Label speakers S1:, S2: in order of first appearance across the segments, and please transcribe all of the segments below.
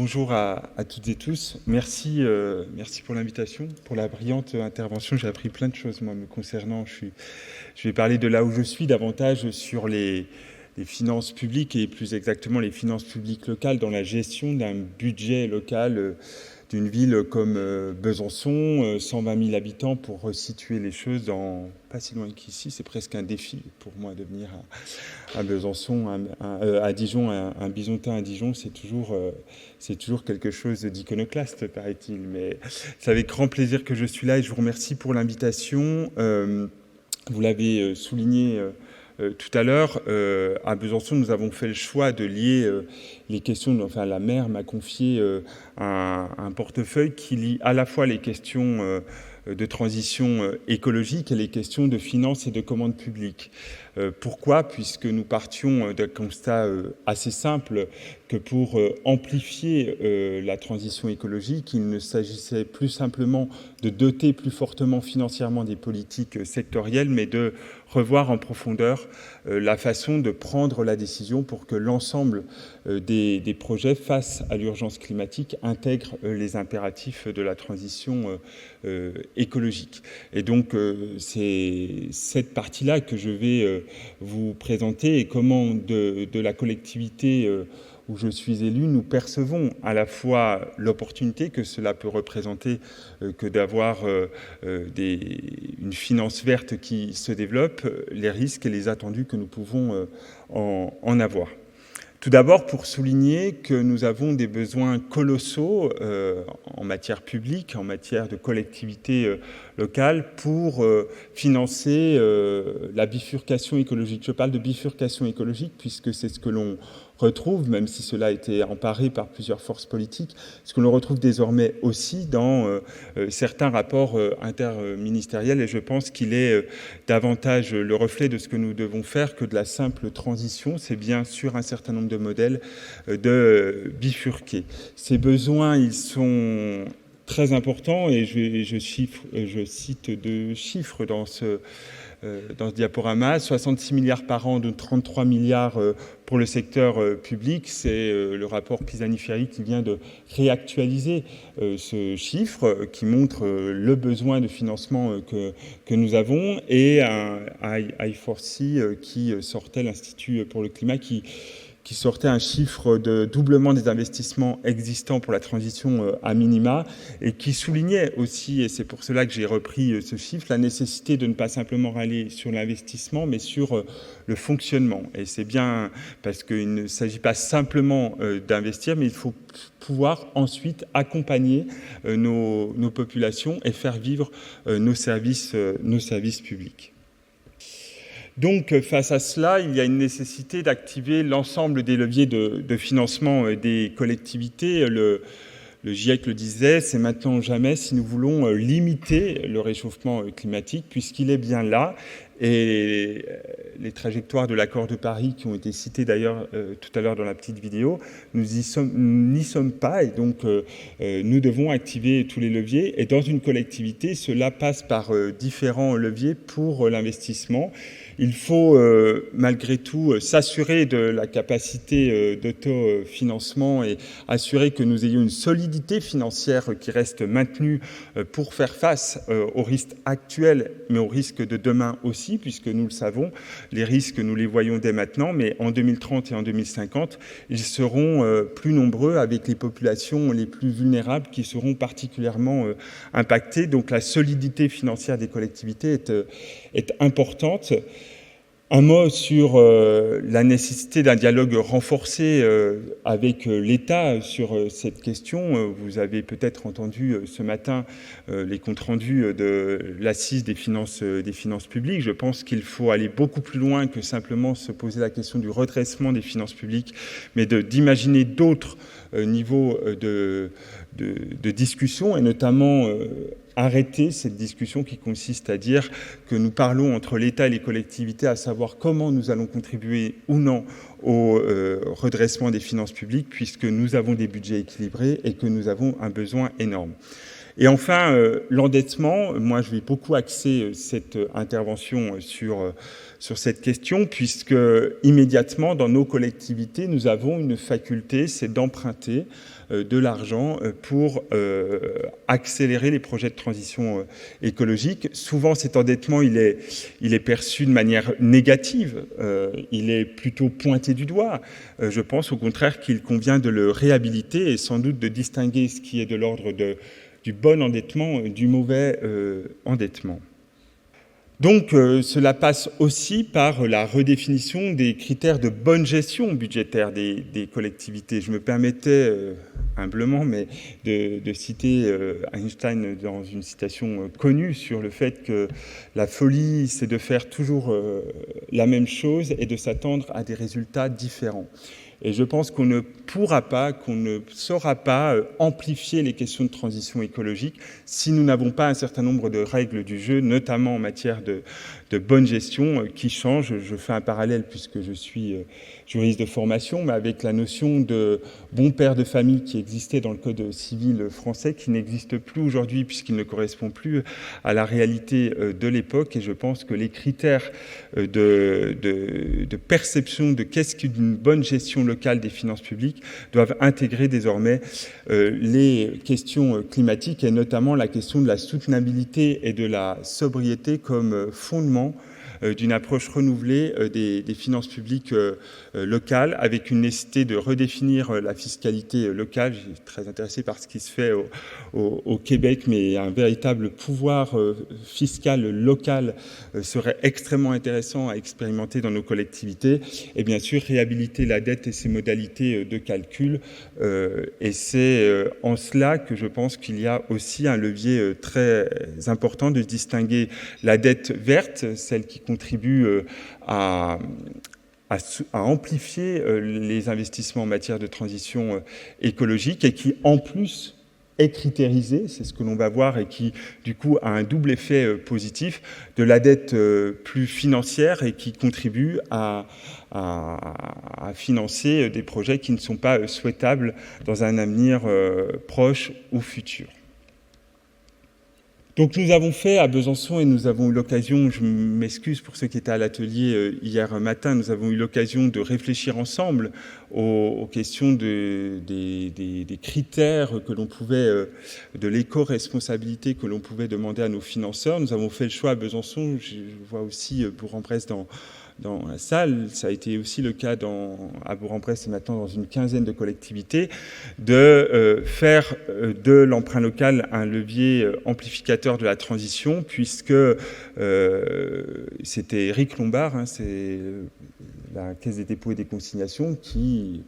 S1: Bonjour à toutes et tous. Merci pour l'invitation, pour la brillante intervention. J'ai appris plein de choses, moi, me concernant. Je vais parler de là où je suis, davantage sur les finances publiques et plus exactement les finances publiques locales dans la gestion d'un budget local d'une ville comme Besançon, 120 000 habitants, pour resituer les choses pas si loin qu'ici. C'est presque un défi pour moi de venir à Besançon, à Dijon, un bisontin à Dijon, c'est toujours quelque chose d'iconoclaste, paraît-il. Mais c'est avec grand plaisir que je suis là et je vous remercie pour l'invitation. Vous l'avez souligné tout à l'heure, à Besançon, nous avons fait le choix de lier les questions, enfin la maire m'a confié un portefeuille qui lie à la fois les questions de transition écologique et les questions de finances et de commande publique. Pourquoi ? Puisque nous partions d'un constat assez simple que pour amplifier la transition écologique, il ne s'agissait plus simplement de doter plus fortement financièrement des politiques sectorielles, mais de revoir en profondeur la façon de prendre la décision pour que l'ensemble des projets face à l'urgence climatique intègrent les impératifs de la transition écologique. Et donc, c'est cette partie-là que je vais vous présenter et comment de la collectivité où je suis élu, nous percevons à la fois l'opportunité que cela peut représenter que d'avoir une finance verte qui se développe, les risques et les attendus que nous pouvons en avoir. Tout d'abord, pour souligner que nous avons des besoins colossaux en matière publique, en matière de collectivité locale, pour financer la bifurcation écologique. Je parle de bifurcation écologique puisque c'est ce que l'on retrouve, même si cela a été emparé par plusieurs forces politiques, ce que l'on retrouve désormais aussi dans certains rapports interministériels, et je pense qu'il est davantage le reflet de ce que nous devons faire que de la simple transition. C'est bien sur un certain nombre de modèles de bifurquer. Ces besoins, ils sont très importants, et je cite deux chiffres dans ce diaporama, 66 milliards par an, de 33 milliards pour le secteur public. C'est le rapport Pisani-Ferry qui vient de réactualiser ce chiffre, qui montre le besoin de financement que nous avons, et un I4C qui sortait, l'Institut pour le climat, qui sortait un chiffre de doublement des investissements existants pour la transition à minima, et qui soulignait aussi, et c'est pour cela que j'ai repris ce chiffre, la nécessité de ne pas simplement râler sur l'investissement, mais sur le fonctionnement. Et c'est bien parce qu'il ne s'agit pas simplement d'investir, mais il faut pouvoir ensuite accompagner nos populations et faire vivre nos services publics. Donc, face à cela, il y a une nécessité d'activer l'ensemble des leviers de financement des collectivités. Le GIEC le disait, c'est maintenant ou jamais si nous voulons limiter le réchauffement climatique, puisqu'il est bien là. Et les trajectoires de l'accord de Paris, qui ont été citées d'ailleurs tout à l'heure dans la petite vidéo, nous n'y sommes pas, et donc nous devons activer tous les leviers. Et dans une collectivité, cela passe par différents leviers pour l'investissement. Il faut malgré tout s'assurer de la capacité d'autofinancement et assurer que nous ayons une solidité financière qui reste maintenue pour faire face aux risques actuels, mais aux risques de demain aussi, puisque nous le savons, les risques, nous les voyons dès maintenant, mais en 2030 et en 2050, ils seront plus nombreux, avec les populations les plus vulnérables qui seront particulièrement impactées. Donc la solidité financière des collectivités est importante. Un mot sur la nécessité d'un dialogue renforcé avec l'État sur cette question. Vous avez peut-être entendu ce matin les comptes rendus de l'assise des finances publiques. Je pense qu'il faut aller beaucoup plus loin que simplement se poser la question du redressement des finances publiques, mais d'imaginer d'autres niveaux de discussion, et notamment arrêter cette discussion qui consiste à dire que nous parlons entre l'État et les collectivités, à savoir comment nous allons contribuer ou non au redressement des finances publiques, puisque nous avons des budgets équilibrés et que nous avons un besoin énorme. Et enfin, l'endettement, moi je vais beaucoup axer cette intervention sur cette question, puisque immédiatement dans nos collectivités, nous avons une faculté, c'est d'emprunter de l'argent pour accélérer les projets de transition écologique. Souvent, cet endettement, il est perçu de manière négative, il est plutôt pointé du doigt. Je pense au contraire qu'il convient de le réhabiliter et sans doute de distinguer ce qui est de l'ordre du bon endettement du mauvais endettement. Donc, cela passe aussi par la redéfinition des critères de bonne gestion budgétaire des collectivités. Je me permettais, humblement, mais de citer Einstein dans une citation connue sur le fait que la folie, c'est de faire toujours la même chose et de s'attendre à des résultats différents. Et je pense qu'on ne pourra pas, qu'on ne saura pas amplifier les questions de transition écologique si nous n'avons pas un certain nombre de règles du jeu, notamment en matière de bonne gestion, qui changent. Je fais un parallèle puisque je suis juriste de formation, mais avec la notion de bon père de famille qui existait dans le Code civil français, qui n'existe plus aujourd'hui puisqu'il ne correspond plus à la réalité de l'époque. Et je pense que les critères de perception de qu'est-ce qu'une bonne gestion locale des finances publiques doivent intégrer désormais les questions climatiques et notamment la question de la soutenabilité et de la sobriété comme fondement d'une approche renouvelée des finances publiques locales, avec une nécessité de redéfinir la fiscalité locale. Je suis très intéressé par ce qui se fait au Québec, mais un véritable pouvoir fiscal local serait extrêmement intéressant à expérimenter dans nos collectivités. Et bien sûr, réhabiliter la dette et ses modalités de calcul. Et c'est en cela que je pense qu'il y a aussi un levier très important de distinguer la dette verte, celle qui contribue à amplifier les investissements en matière de transition écologique et qui, en plus, est critérisée, c'est ce que l'on va voir, et qui, du coup, a un double effet positif de la dette plus financière et qui contribue à financer des projets qui ne sont pas souhaitables dans un avenir proche ou futur. Donc nous avons fait à Besançon, et nous avons eu l'occasion, je m'excuse pour ceux qui étaient à l'atelier hier matin, nous avons eu l'occasion de réfléchir ensemble aux questions des critères que l'on pouvait, de l'éco-responsabilité que l'on pouvait demander à nos financeurs. Nous avons fait le choix à Besançon, je vois aussi Bourg-en-Bresse dans la salle, ça a été aussi le cas à Bourg-en-Bresse et maintenant dans une quinzaine de collectivités, de faire de l'emprunt local un levier amplificateur de la transition, puisque c'était Eric Lombard, c'est la Caisse des dépôts et des consignations, qui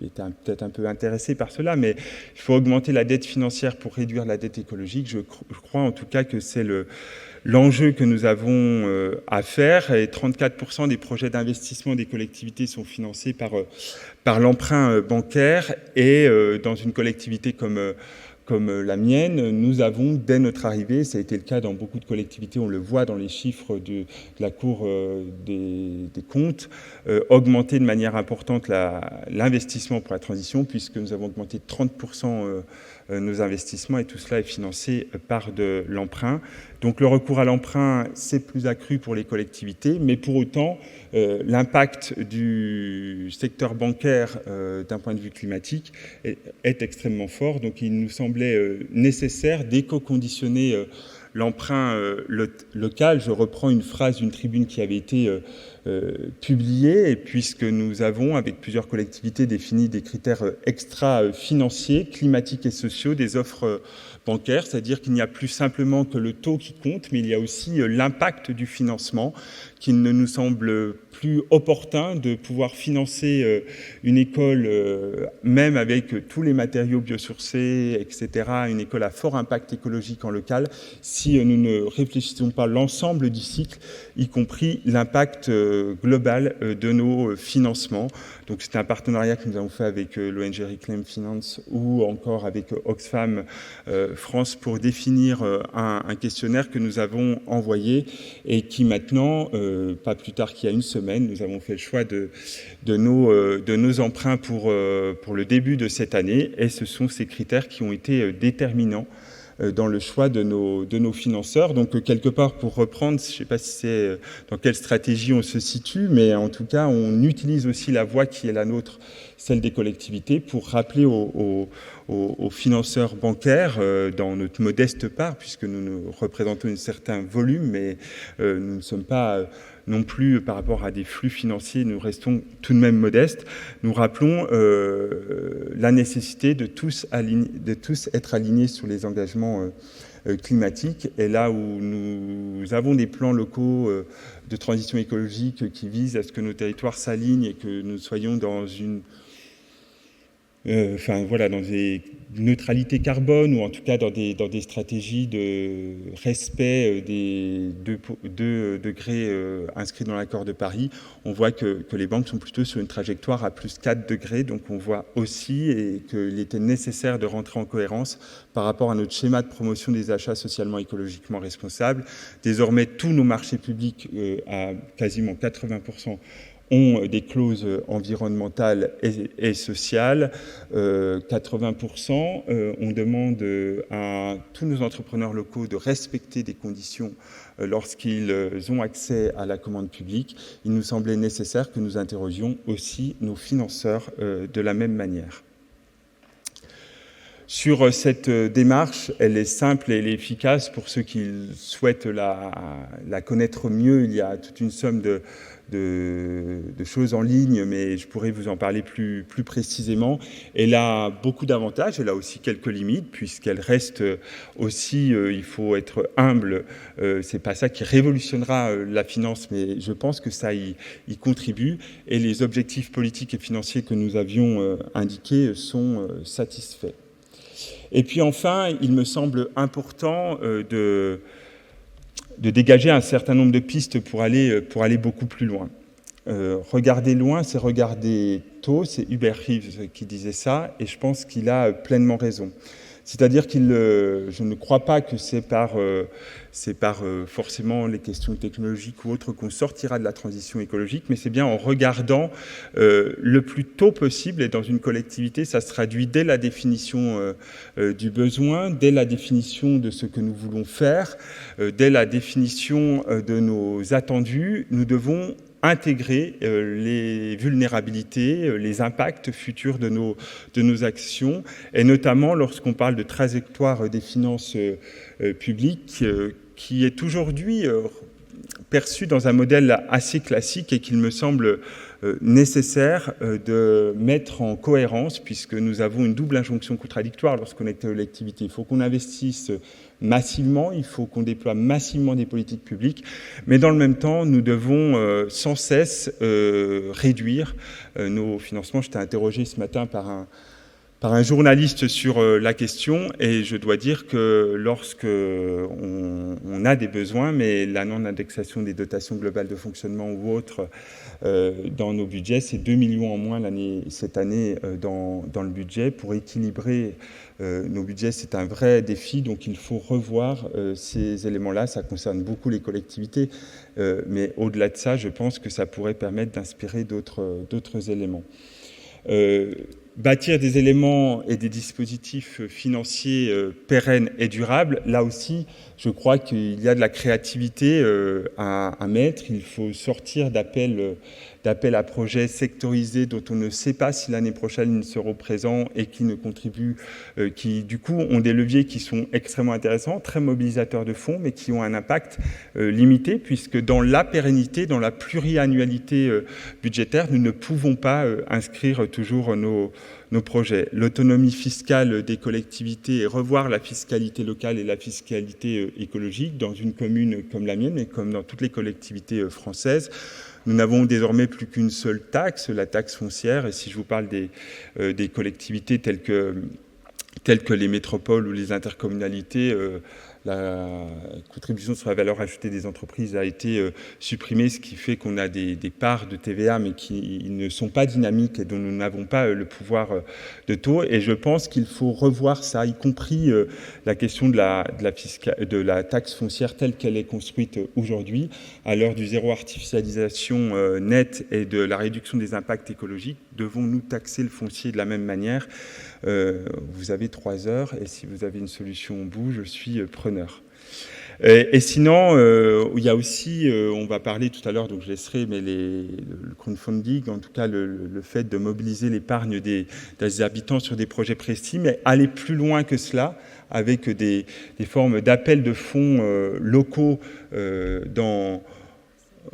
S1: était peut-être un peu intéressé par cela, mais il faut augmenter la dette financière pour réduire la dette écologique. Je crois en tout cas que c'est l'enjeu que nous avons à faire, et 34% des projets d'investissement des collectivités sont financés par l'emprunt bancaire, et dans une collectivité comme la mienne, nous avons, dès notre arrivée, ça a été le cas dans beaucoup de collectivités, on le voit dans les chiffres de la Cour des comptes, augmenté de manière importante l'investissement pour la transition, puisque nous avons augmenté de 30% nos investissements, et tout cela est financé par de l'emprunt. Donc le recours à l'emprunt, c'est plus accru pour les collectivités, mais pour autant, l'impact du secteur bancaire d'un point de vue climatique est extrêmement fort. Donc il nous semblait nécessaire d'éco-conditionner l'emprunt local. Je reprends une phrase d'une tribune qui avait été publiée, et puisque nous avons, avec plusieurs collectivités, défini des critères extra-financiers, climatiques et sociaux des offres bancaires, c'est-à-dire qu'il n'y a plus simplement que le taux qui compte, mais il y a aussi l'impact du financement, qu'il ne nous semble plus opportun de pouvoir financer une école, même avec tous les matériaux biosourcés, etc., une école à fort impact écologique en local, si nous ne réfléchissons pas l'ensemble du cycle, y compris l'impact global de nos financements. Donc c'est un partenariat que nous avons fait avec l'ONG Reclaim Finance ou encore avec Oxfam France pour définir un questionnaire que nous avons envoyé et qui maintenant, pas plus tard qu'il y a une semaine, nous avons fait le choix de nos emprunts pour le début de cette année, et ce sont ces critères qui ont été déterminants dans le choix de nos financeurs. Donc quelque part, pour reprendre, je ne sais pas si c'est dans quelle stratégie on se situe, mais en tout cas, on utilise aussi la voie qui est la nôtre, celle des collectivités, pour rappeler aux financeurs bancaires, dans notre modeste part, puisque nous représentons un certain volume, mais nous ne sommes pas non plus par rapport à des flux financiers, nous restons tout de même modestes. Nous rappelons la nécessité de tous être alignés sur les engagements climatiques. Et là où nous avons des plans locaux de transition écologique qui visent à ce que nos territoires s'alignent et que nous soyons dans une dans des neutralités carbone, ou en tout cas dans des stratégies de respect des 2 degrés inscrits dans l'accord de Paris, on voit que les banques sont plutôt sur une trajectoire à plus 4 degrés. Donc on voit aussi qu'il était nécessaire de rentrer en cohérence par rapport à notre schéma de promotion des achats socialement et écologiquement responsables. Désormais, tous nos marchés publics, à quasiment 80%, ont des clauses environnementales et sociales. 80%, on demande à tous nos entrepreneurs locaux de respecter des conditions lorsqu'ils ont accès à la commande publique. Il nous semblait nécessaire que nous interrogions aussi nos financeurs de la même manière. Sur cette démarche, elle est simple et elle est efficace. Pour ceux qui souhaitent la connaître mieux, il y a toute une somme de choses en ligne, mais je pourrais vous en parler plus précisément. Elle a beaucoup d'avantages, elle a aussi quelques limites, puisqu'elle reste aussi, il faut être humble, c'est pas ça qui révolutionnera la finance, mais je pense que ça y contribue, et les objectifs politiques et financiers que nous avions indiqués sont satisfaits. Et puis enfin, il me semble important de dégager un certain nombre de pistes pour aller beaucoup plus loin. Regarder loin, c'est regarder tôt, c'est Hubert Reeves qui disait ça, et je pense qu'il a pleinement raison. C'est-à-dire je ne crois pas que c'est par forcément les questions technologiques ou autres qu'on sortira de la transition écologique, mais c'est bien en regardant le plus tôt possible, et dans une collectivité, ça se traduit dès la définition du besoin, dès la définition de ce que nous voulons faire, dès la définition de nos attendus. Nous devons intégrer les vulnérabilités, les impacts futurs de nos actions, et notamment lorsqu'on parle de trajectoire des finances publiques, qui est aujourd'hui perçu dans un modèle assez classique, et qu'il me semble nécessaire de mettre en cohérence, puisque nous avons une double injonction contradictoire lorsqu'on est collectivité. Il faut qu'on investisse massivement, il faut qu'on déploie massivement des politiques publiques, mais dans le même temps, nous devons sans cesse réduire nos financements. J'étais interrogé ce matin par un journaliste sur la question, et je dois dire que lorsque on a des besoins, mais la non-indexation des dotations globales de fonctionnement ou autres dans nos budgets, c'est 2 millions en moins cette année dans le budget. Pour équilibrer nos budgets, c'est un vrai défi, donc il faut revoir ces éléments-là. Ça concerne beaucoup les collectivités, mais au-delà de ça, je pense que ça pourrait permettre d'inspirer d'autres éléments. Bâtir des éléments et des dispositifs financiers pérennes et durables, là aussi, je crois qu'il y a de la créativité à mettre. Il faut sortir d'appels à projets sectorisés dont on ne sait pas si l'année prochaine ils seront présents, et qui ne contribuent, qui du coup ont des leviers qui sont extrêmement intéressants, très mobilisateurs de fonds, mais qui ont un impact limité, puisque dans la pérennité, dans la pluriannualité budgétaire, nous ne pouvons pas inscrire toujours nos projets. L'autonomie fiscale des collectivités, et revoir la fiscalité locale et la fiscalité écologique dans une commune comme la mienne, et comme dans toutes les collectivités françaises. Nous n'avons désormais plus qu'une seule taxe, la taxe foncière, et si je vous parle des collectivités telles que les métropoles ou les intercommunalités, la contribution sur la valeur ajoutée des entreprises a été supprimée, ce qui fait qu'on a des parts de TVA, mais qui ne sont pas dynamiques et dont nous n'avons pas le pouvoir de taux. Et je pense qu'il faut revoir ça, y compris la question de la taxe foncière telle qu'elle est construite aujourd'hui. À l'heure du zéro artificialisation nette et de la réduction des impacts écologiques, devons-nous taxer le foncier de la même manière ? vous avez 3 heures, et si vous avez une solution au bout, je suis preneur. Et sinon, il y a aussi, on va parler tout à l'heure, donc je laisserai, mais le crowdfunding, en tout cas le fait de mobiliser l'épargne des habitants sur des projets précis, mais aller plus loin que cela, avec des formes d'appel de fonds locaux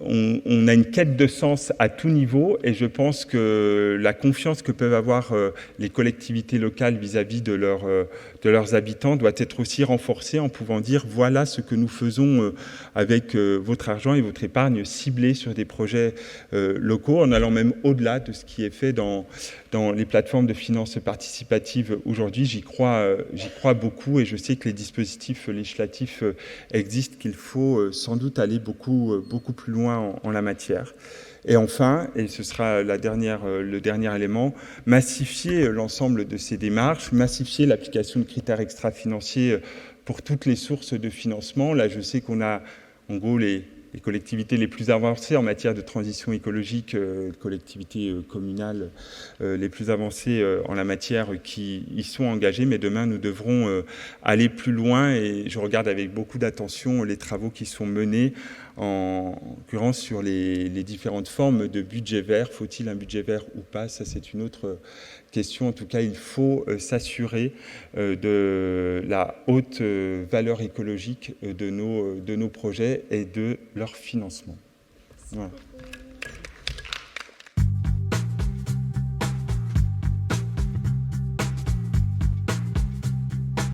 S1: on a une quête de sens à tout niveau, et je pense que la confiance que peuvent avoir les collectivités locales vis-à-vis de leurs habitants doit être aussi renforcée en pouvant dire voilà ce que nous faisons avec votre argent et votre épargne ciblée sur des projets locaux, en allant même au-delà de ce qui est fait dans les plateformes de finances participative aujourd'hui. J'y crois beaucoup, et je sais que les dispositifs législatifs existent, qu'il faut sans doute aller beaucoup plus loin en la matière. Et enfin, et ce sera le dernier élément, massifier l'ensemble de ces démarches, massifier l'application de critères extra-financiers pour toutes les sources de financement. Là, je sais qu'on a, en gros, les collectivités les plus avancées en matière de transition écologique, collectivités communales les plus avancées en la matière qui y sont engagées, mais demain nous devrons aller plus loin, et je regarde avec beaucoup d'attention les travaux qui sont menés en l'occurrence sur les différentes formes de budget vert. Faut-il un budget vert ou pas? Ça, c'est une autre question. En tout cas, il faut s'assurer de la haute valeur écologique de nos projets et de leur financement. Voilà.